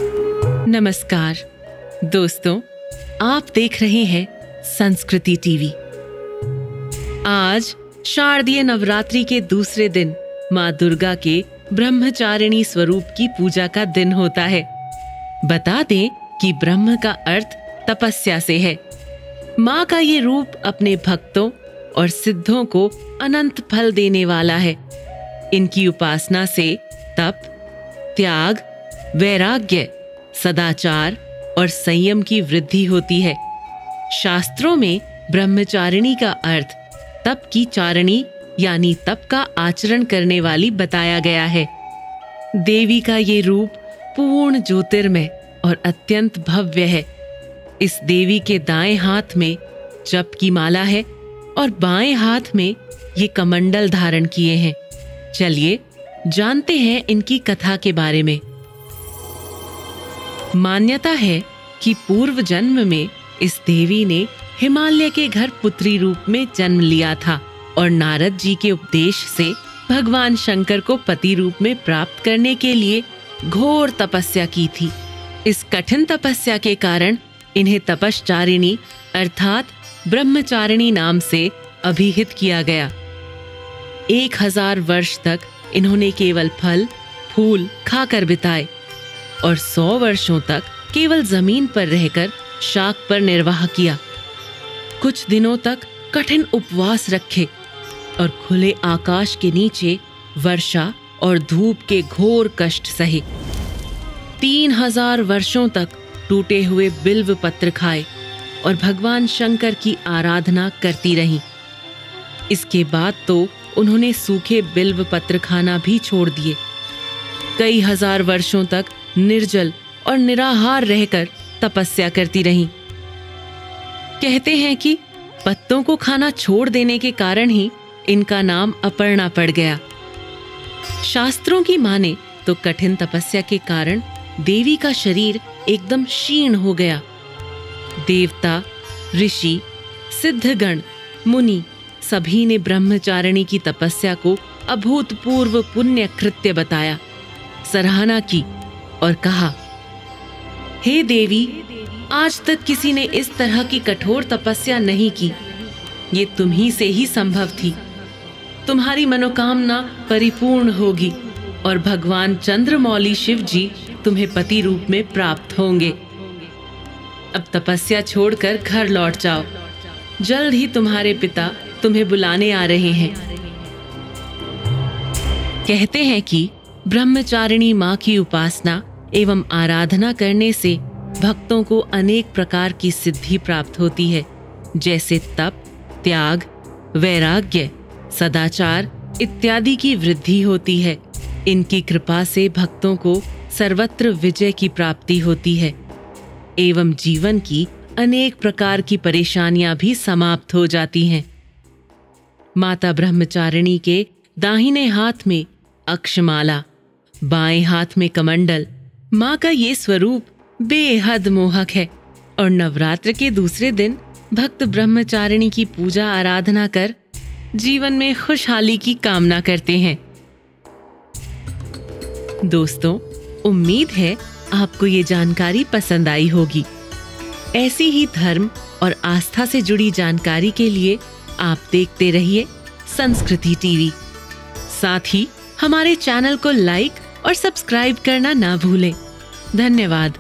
नमस्कार दोस्तों, आप देख रहे हैं संस्कृति टीवी। आज शारदीय नवरात्रि के दूसरे दिन माँ दुर्गा के ब्रह्मचारिणी स्वरूप की पूजा का दिन होता है। बता दें कि ब्रह्म का अर्थ तपस्या से है। माँ का ये रूप अपने भक्तों और सिद्धों को अनंत फल देने वाला है। इनकी उपासना से तप, त्याग, वैराग्य, सदाचार और संयम की वृद्धि होती है। शास्त्रों में ब्रह्मचारिणी का अर्थ तप की चारिणी यानी तप का आचरण करने वाली बताया गया है। देवी का ये रूप पूर्ण ज्योतिर्मय और अत्यंत भव्य है। इस देवी के दाएं हाथ में जप की माला है और बाएं हाथ में ये कमंडल धारण किए हैं। चलिए जानते हैं इनकी कथा के बारे में। मान्यता है कि पूर्व जन्म में इस देवी ने हिमालय के घर पुत्री रूप में जन्म लिया था और नारद जी के उपदेश से भगवान शंकर को पति रूप में प्राप्त करने के लिए घोर तपस्या की थी। इस कठिन तपस्या के कारण इन्हें तपश्चारिणी अर्थात ब्रह्मचारिणी नाम से अभिहित किया गया। 1000 वर्ष तक इन्होंने केवल फल फूल खाकर बिताए और 100 वर्षों तक केवल जमीन पर रहकर शाक पर निर्वाह किया। कुछ दिनों तक कठिन उपवास रखे और खुले आकाश के नीचे वर्षा और धूप के घोर कष्ट सहे। 3000 वर्षों तक टूटे हुए बिल्व पत्र खाए और भगवान शंकर की आराधना करती रहीं। इसके बाद तो उन्होंने सूखे बिल्व पत्र खाना भी छोड़ दिए। कई हजार वर्षों तक निर्जल और निराहार रहकर तपस्या करती रहीं। कहते हैं कि पत्तों को खाना छोड़ देने के कारण ही इनका नाम अपर्णा पड़ गया। शास्त्रों की माने तो कठिन तपस्या के कारण देवी का शरीर एकदम क्षीण हो गया। देवता, ऋषि, सिद्धगण, मुनि सभी ने ब्रह्मचारिणी की तपस्या को अभूतपूर्व पुण्य कृत्य बताया, सराहना की और कहा, हे देवी, आज तक किसी ने इस तरह की कठोर तपस्या नहीं की। ये तुम्ही से ही संभव थी। तुम्हारी मनोकामना परिपूर्ण होगी और भगवान चंद्रमौली शिव जी तुम्हें पति रूप में प्राप्त होंगे। अब तपस्या छोड़कर घर लौट जाओ। जल्द ही तुम्हारे पिता तुम्हें बुलाने आ रहे हैं। कहते हैं कि ब्रह्मचारिणी माँ की उपासना एवं आराधना करने से भक्तों को अनेक प्रकार की सिद्धि प्राप्त होती है, जैसे तप, त्याग, वैराग्य, सदाचार इत्यादि की वृद्धि होती है। इनकी कृपा से भक्तों को सर्वत्र विजय की प्राप्ति होती है एवं जीवन की अनेक प्रकार की परेशानियां भी समाप्त हो जाती हैं। माता ब्रह्मचारिणी के दाहिने हाथ में अक्षमाला, बाएं हाथ में कमंडल। माँ का ये स्वरूप बेहद मोहक है और नवरात्र के दूसरे दिन भक्त ब्रह्मचारिणी की पूजा आराधना कर जीवन में खुशहाली की कामना करते हैं। दोस्तों, उम्मीद है आपको ये जानकारी पसंद आई होगी। ऐसी ही धर्म और आस्था से जुड़ी जानकारी के लिए आप देखते रहिए संस्कृति टीवी। साथ ही हमारे चैनल को लाइक और सब्सक्राइब करना ना भूलें। धन्यवाद।